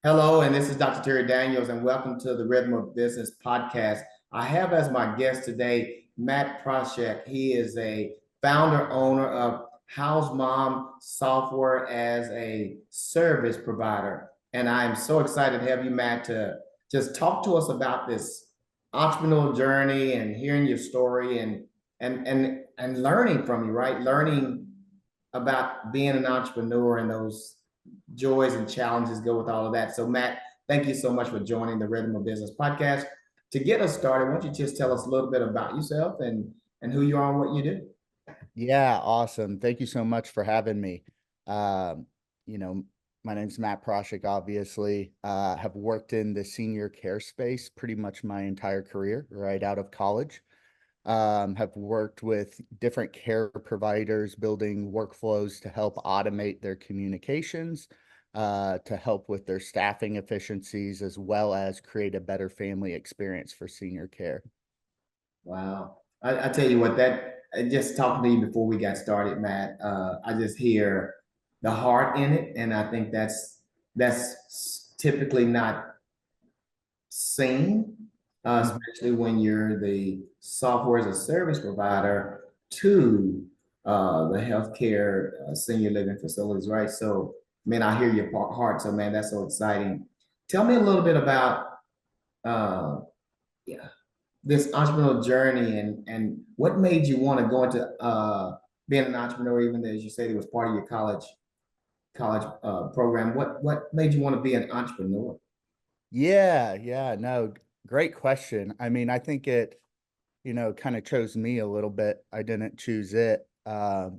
Hello, and this is Dr. Terry Daniels, and welcome to the Rhythm of Business podcast. I have as my guest today Matt Prasek. He is a founder owner of House Mom Software as a service provider. And I am so excited to have you, Matt, to just talk to us about this entrepreneurial journey and hearing your story and learning from you, right? Learning about being an entrepreneur and those joys and challenges go with all of that. So, Matt, thank you so much for joining the Rhythm of Business podcast. To get us started, why don't you just tell us a little bit about yourself and who you are and what you do? Yeah, awesome. Thank you so much for having me. Um, you know, my name's Matt Prasek, obviously. Have worked in the senior care space pretty much my entire career, right out of college. Have worked with different care providers, building workflows to help automate their communications, to help with their staffing efficiencies, as well as create a better family experience for senior care. Wow. I tell you what, that just talking to you before we got started, Matt, I just hear the heart in it. And I think that's typically not seen, Mhm. especially when you're the software as a service provider to the healthcare senior living facilities, right? So, man, I hear your heart. So, man, that's so exciting. Tell me a little bit about uh, yeah, this entrepreneurial journey and what made you want to go into being an entrepreneur, even though, as you said, it was part of your college program. What made you want to be an entrepreneur? Yeah, no, great question. I mean, I think it kind of chose me a little bit. I didn't choose it. I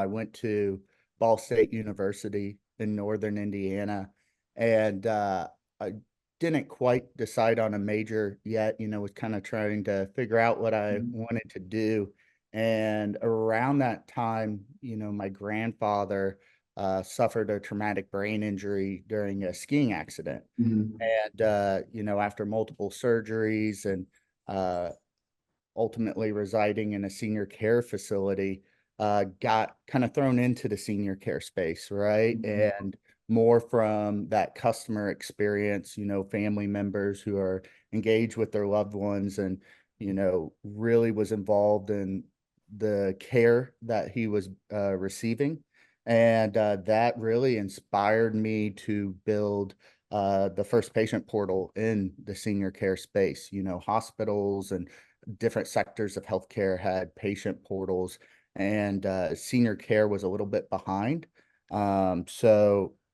went to Ball State University in Northern Indiana, and I didn't quite decide on a major yet. Was kind of trying to figure out what I Mhm. wanted to do. And around that time, my grandfather suffered a traumatic brain injury during a skiing accident. Mhm. And, after multiple surgeries and uh, ultimately residing in a senior care facility, got kind of thrown into the senior care space, right? Mhm. And more from that customer experience, family members who are engaged with their loved ones and, really was involved in the care that he was receiving. And that really inspired me to build the first patient portal in the senior care space. Hospitals and different sectors of healthcare had patient portals, and senior care was a little bit behind.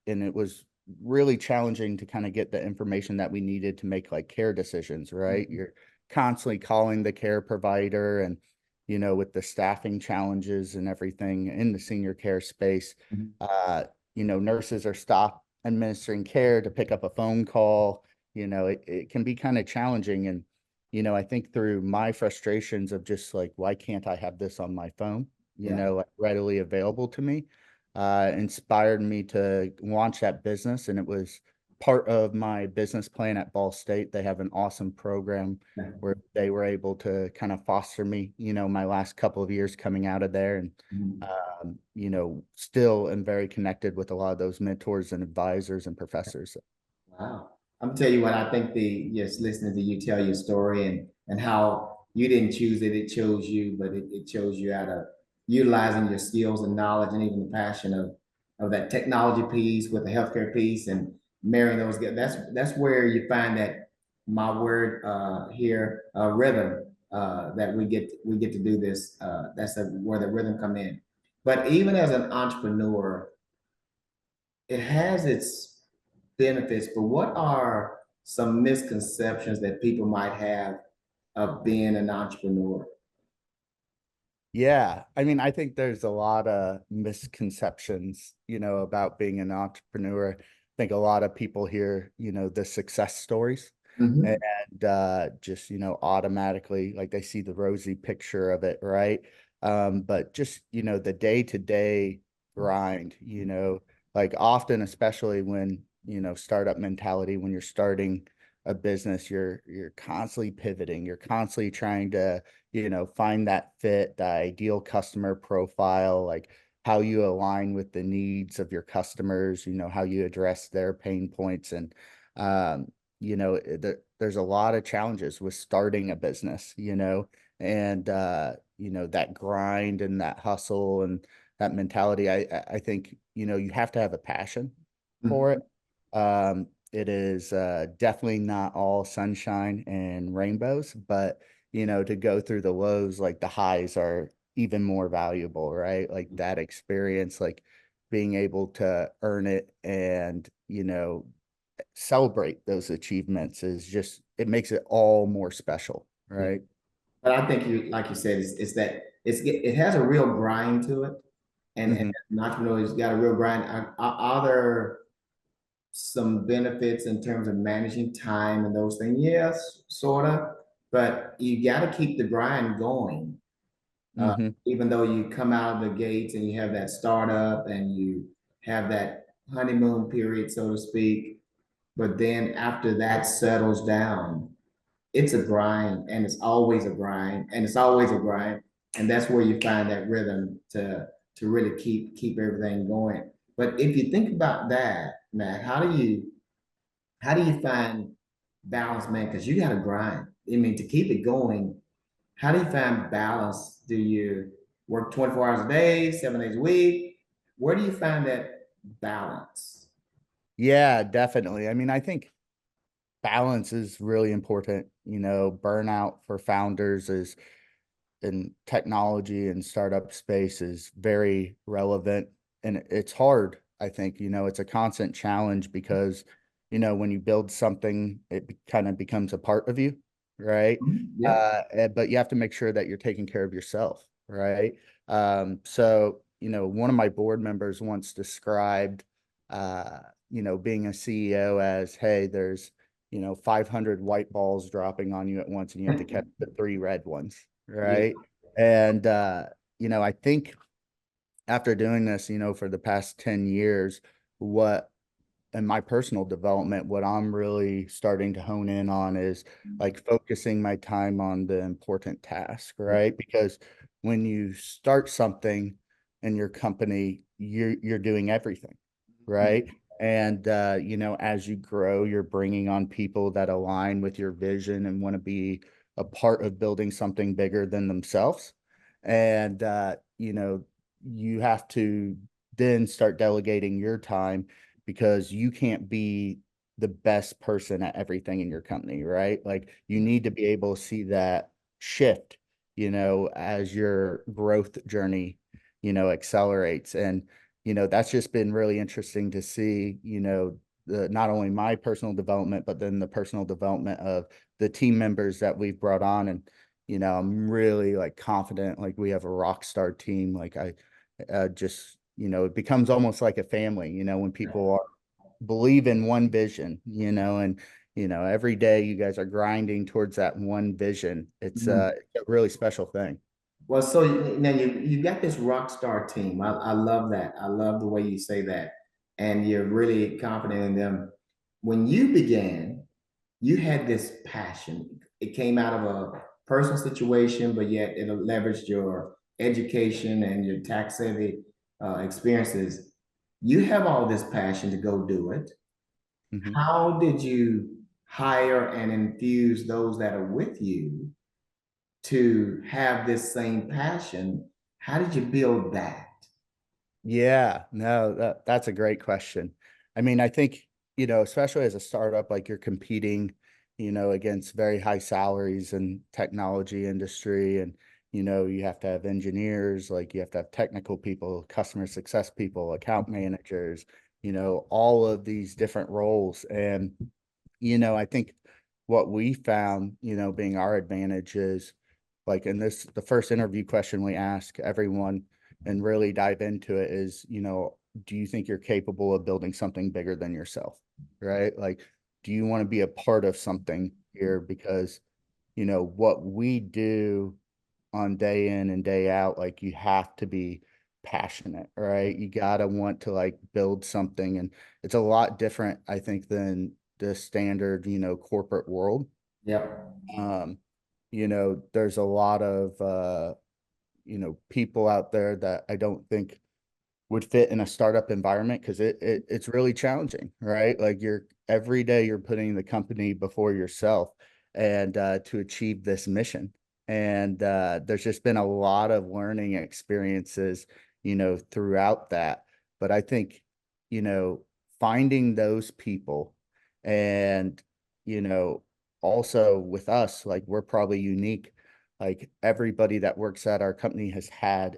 And it was really challenging to kind of get the information that we needed to make like care decisions, right? Mhm. You're constantly calling the care provider and with the staffing challenges and everything in the senior care space, Mhm. uh, nurses are stopped administering care to pick up a phone call. It can be kind of challenging. And I think through my frustrations of just like, why can't I have this on my phone, Yeah. like readily available to me, inspired me to launch that business. And it was part of my business plan at Ball State. They have an awesome program Yeah. where they were able to kind of foster me, my last couple of years coming out of there. And, Mhm. still am very connected with a lot of those mentors and advisors and professors. Wow. I'm gonna tell you what I think the just listening to you tell your story and how you didn't choose it, it chose you, but it chose you out of utilizing your skills and knowledge and even the passion of that technology piece with the healthcare piece and marrying those together. That's where you find that my word here, rhythm, that we get to do this. Where the rhythm come in. But even as an entrepreneur, it has its benefits, but what are some misconceptions that people might have of being an entrepreneur? Yeah, I mean, I think there's a lot of misconceptions, about being an entrepreneur. I think a lot of people hear, the success stories Mhm. and just, automatically like they see the rosy picture of it, right? But just, the day-to-day grind, like often, especially when, startup mentality, when you're starting a business, you're constantly pivoting, you're constantly trying to find that fit, the ideal customer profile, like how you align with the needs of your customers, how you address their pain points. And, there's a lot of challenges with starting a business, and, that grind and that hustle and that mentality. I think, you have to have a passion for it. It is definitely not all sunshine and rainbows, but to go through the lows, like the highs are even more valuable, right? Like that experience, like being able to earn it and, celebrate those achievements is just, it makes it all more special, Yeah. right? But I think you, like you said, it's that it has a real grind to it, and Hmm. an entrepreneur's got a real grind. Are there some benefits in terms of managing time and those things? Yes, sort of, but you got to keep the grind going. Hmm. Even though you come out of the gates and you have that startup and you have that honeymoon period, so to speak, but then after that settles down, it's a grind and it's always a grind and it's always a grind. And that's where you find that rhythm to really keep everything going. But if you think about that, Matt, how do you find balance, man? Because you got to grind. I mean, to keep it going, how do you find balance? Do you work 24 hours a day, 7 days a week? Where do you find that balance? Yeah, definitely. I mean, I think balance is really important. Burnout for founders is in technology and startup space is very relevant, and it's hard. I think, it's a constant challenge because, when you build something, it kind of becomes a part of you, right? Yeah. But you have to make sure that you're taking care of yourself, right? So, one of my board members once described, being a CEO as, hey, there's 500 white balls dropping on you at once, and you have to catch the three red ones, Yeah. right? And I think after doing this, for the past 10 years, what in my personal development, what I'm really starting to hone in on is like focusing my time on the important task, right? Because when you start something in your company, you're doing everything, right? And as you grow, you're bringing on people that align with your vision and want to be a part of building something bigger than themselves. And you have to then start delegating your time because you can't be the best person at everything in your company, right? Like you need to be able to see that shift, as your growth journey, accelerates. And, that's just been really interesting to see, not only my personal development, but then the personal development of the team members that we've brought on. And, I'm really like confident, like we have a rock star team. Like just, it becomes almost like a family, when people believe in one vision, and every day you guys are grinding towards that one vision. It's a really special thing. Well, so now you got this rock star team. I love that. I love the way you say that, and you're really confident in them. When you began, you had this passion. It came out of a personal situation, but yet it leveraged your education and your tax savvy experiences. You have all this passion to go do it. Mhm. How did you hire and infuse those that are with you to have this same passion? How did you build that? Yeah, no, that's a great question. I mean, I think, especially as a startup, like you're competing, against very high salaries in technology industry. And, you have to have engineers, like you have to have technical people, customer success people, account managers, all of these different roles. And, I think what we found, being our advantage is like in the first interview question we ask everyone and really dive into it is, do you think you're capable of building something bigger than yourself? Right? Like, do you want to be a part of something here? Because, what we do on day in and day out, like you have to be passionate, right? You gotta want to like build something. And it's a lot different, I think, than the standard, corporate world. Yep. Um, there's a lot of people out there that I don't think would fit in a startup environment because it's really challenging, right? Like you're every day you're putting the company before yourself and to achieve this mission. And there's just been a lot of learning experiences, throughout that. But I think, you know, finding those people and, you know, also with us, like we're probably unique. Like everybody that works at our company has had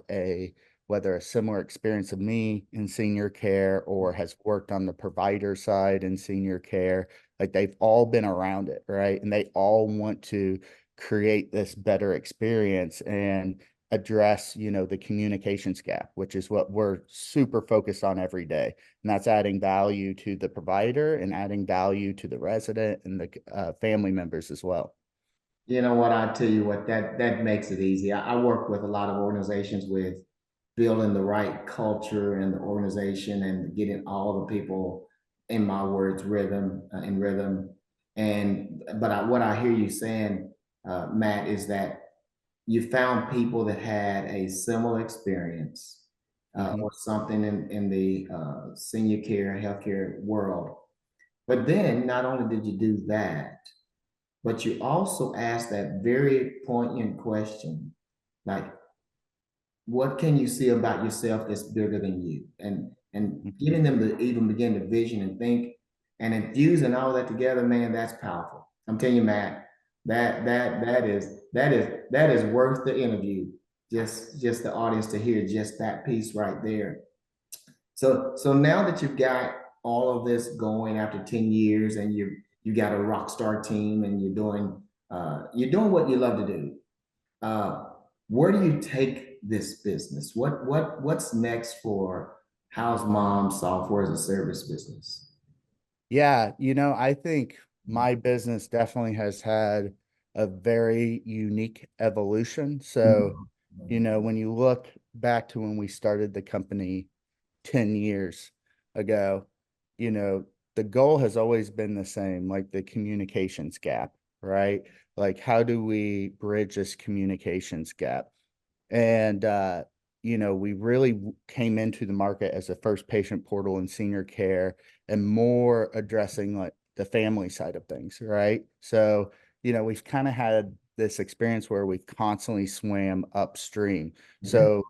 whether a similar experience of me in senior care or has worked on the provider side in senior care, like they've all been around it, right? And they all want to create this better experience and address, the communications gap, which is what we're super focused on every day. And that's adding value to the provider and adding value to the resident and the family members as well. You know what? I tell you what, that makes it easy. I work with a lot of organizations with building the right culture in the organization and getting all the people, in my words, in rhythm. What I hear you saying, Matt, is that you found people that had a similar experience Mhm. or something in the senior care, healthcare world. But then not only did you do that, but you also asked that very poignant question, like, what can you see about yourself that's bigger than you? And Mhm. getting them to even begin to vision and think and infusing all that together, man, that's powerful. I'm telling you, Matt, that is worth the interview. Just the audience to hear just that piece right there. So now that you've got all of this going after 10 years and you got a rock star team and you're doing what you love to do. Uh, where do you take this business? What's next for House Mom Software as a Service business? Yeah, I think my business definitely has had a very unique evolution. So, when you look back to when we started the company 10 years ago, you know, the goal has always been the same, like the communications gap, right? Like, how do we bridge this communications gap? And, we really came into the market as a first patient portal in senior care and more addressing like the family side of things, right? So, we've kind of had this experience where we've constantly swam upstream. Mhm. So,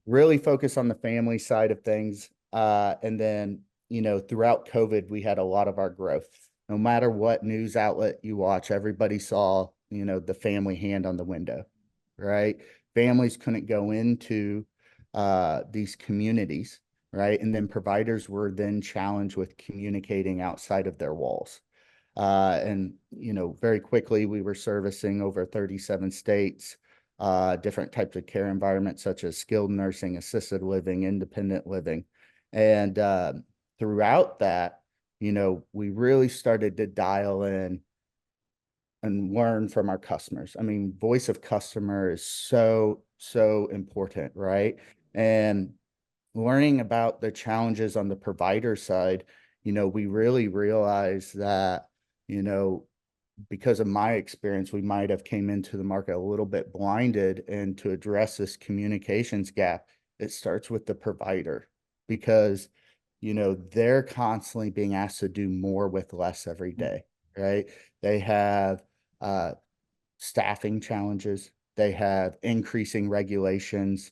really focus on the family side of things. And then, throughout COVID, we had a lot of our growth. No matter what news outlet you watch, everybody saw, the family hand on the window, right? Families couldn't go into these communities, right? And then providers were then challenged with communicating outside of their walls. And, very quickly we were servicing over 37 states, different types of care environments such as skilled nursing, assisted living, independent living. And throughout that, we really started to dial in and learn from our customers. I mean, voice of customer is so, so important, right? And learning about the challenges on the provider side, we really realized that, you know, because of my experience, we might have came into the market a little bit blinded. And to address this communications gap, it starts with the provider because, they're constantly being asked to do more with less every day, right? They have uh, staffing challenges. They have increasing regulations,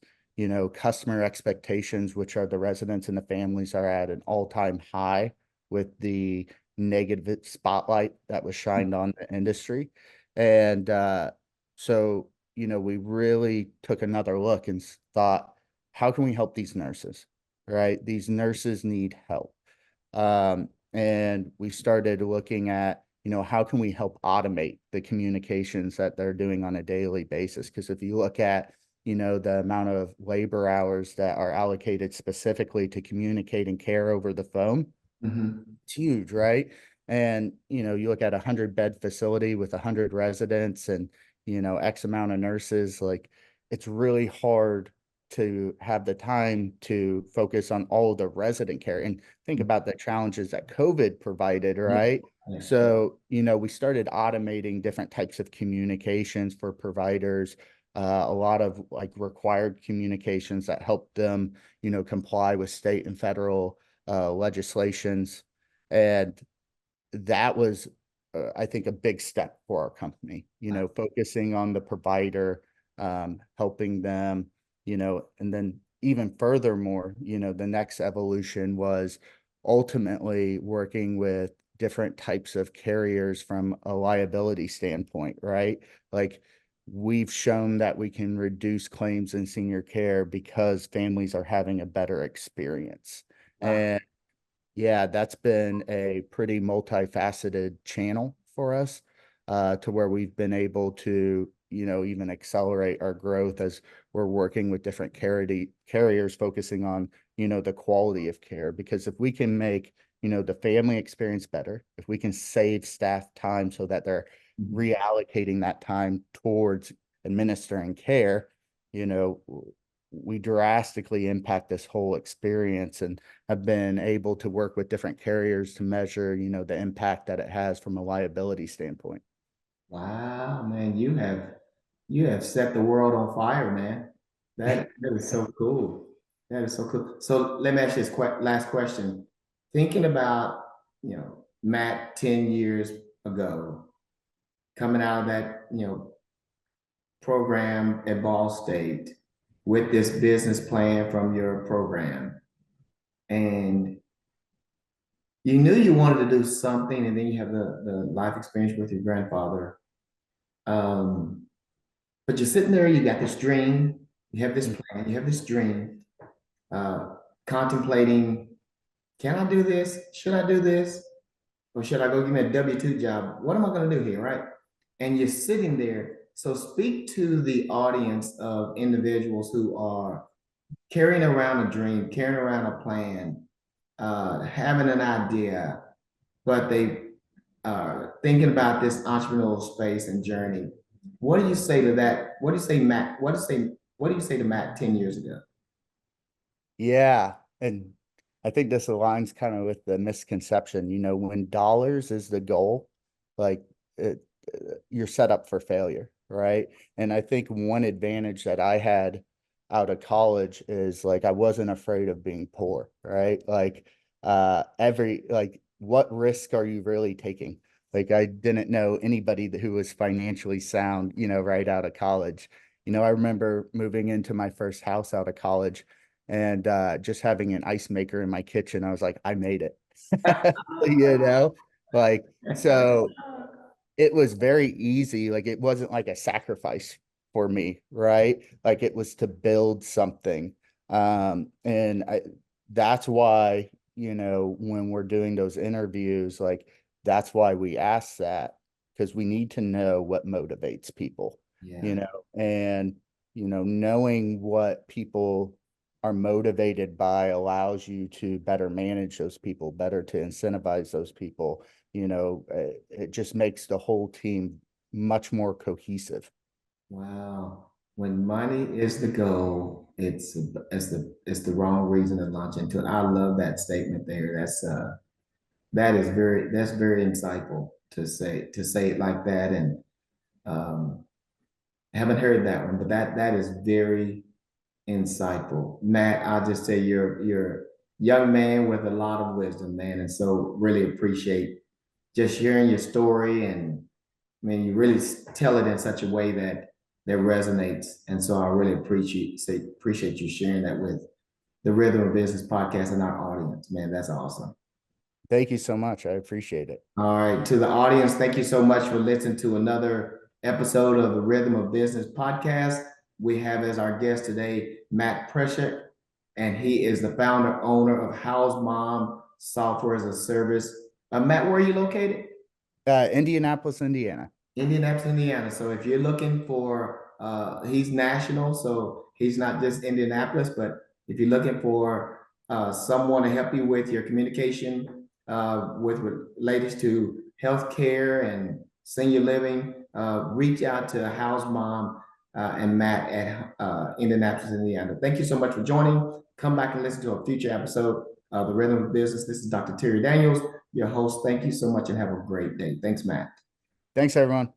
customer expectations, which are the residents and the families are at an all-time high with the negative spotlight that was shined on the industry. And so, we really took another look and thought, how can we help these nurses, right? These nurses need help. And we started looking at, how can we help automate the communications that they're doing on a daily basis? Because if you look at, the amount of labor hours that are allocated specifically to communicating care over the phone, Mhm. it's huge, right? And, you look at 100-bed facility with 100 residents and, X amount of nurses, like it's really hard to have the time to focus on all of the resident care. And think about the challenges that COVID provided, Yeah, right? yeah. So, we started automating different types of communications for providers. a lot of like required communications that help them, comply with state and federal legislations. And that was, I think, a big step for our company, focusing on the provider, helping them, and then even furthermore, the next evolution was ultimately working with different types of carriers from a liability standpoint, right? Like we've shown that we can reduce claims in senior care because families are having a better experience. Wow. And yeah, that's been a pretty multifaceted channel for us, to where we've been able to, even accelerate our growth as we're working with different carriers focusing on, the quality of care. Because if we can make, the family experience better, if we can save staff time so that they're Mhm. reallocating that time towards administering care, you know, we drastically impact this whole experience. And have been able to work with different carriers to measure, the impact that it has from a liability standpoint. Wow, man, you have set the world on fire, man. That is so cool. That is so cool. So let me ask you this last question. Thinking about, Matt 10 years ago, coming out of that, program at Ball State with this business plan from your program, and you knew you wanted to do something, and then you have the life experience with your grandfather. Um, But you're sitting there, you got this dream, you have this plan, you have this dream, uh, contemplating, can I do this? Should I do this? Or should I go give me a W-2 job? What am I going to do here, right? And you're sitting there. So speak to the audience of individuals who are carrying around a dream, carrying around a plan, having an idea, but they thinking about this entrepreneurial space and journey. What do you say to that? What do you say, Matt? What do you say to Matt 10 years ago? Yeah. And I think this aligns kind of with the misconception, when dollars is the goal, like it, you're set up for failure, right? And I think one advantage that I had out of college is like I wasn't afraid of being poor, right? Like what risk are you really taking? Like I didn't know anybody who was financially sound, right out of college. I remember moving into my first house out of college and just having an ice maker in my kitchen. I was like, I made it. you know, like so it was very easy. Like it wasn't like a sacrifice for me, right? Like it was to build something. And that's why, when we're doing those interviews, like that's why we ask that, because we need to know what motivates people, Yeah. and, knowing what people are motivated by allows you to better manage those people, better to incentivize those people. It just makes the whole team much more cohesive. Wow. When money is the goal, it's the wrong reason to launch into it. I love that statement there. That's very insightful to say it like that. And um haven't heard that one, but that is very insightful. Matt, I'll just say you're a young man with a lot of wisdom, man. And so really appreciate just sharing your story. And I mean, you really tell it in such a way that resonates. And so I really appreciate you sharing that with the Rhythm of Business podcast and our audience, man. That's awesome. Thank you so much. I appreciate it. All right. To the audience, thank you so much for listening to another episode of the Rhythm of Business podcast. We have as our guest today Matt Prasek, and he is the founder owner of House Mom Software as a Service. Matt, where are you located? Indianapolis, Indiana. Indianapolis, Indiana. So if you're looking for, he's national, so he's not just Indianapolis, but if you're looking for someone to help you with your communication with related to healthcare and senior living, reach out to House Mom and Matt at Indianapolis, Indiana. Thank you so much for joining. Come back and listen to a future episode of The Rhythm of Business. This is Dr. Terry Daniels, your host. Thank you so much and have a great day. Thanks, Matt. Thanks, everyone.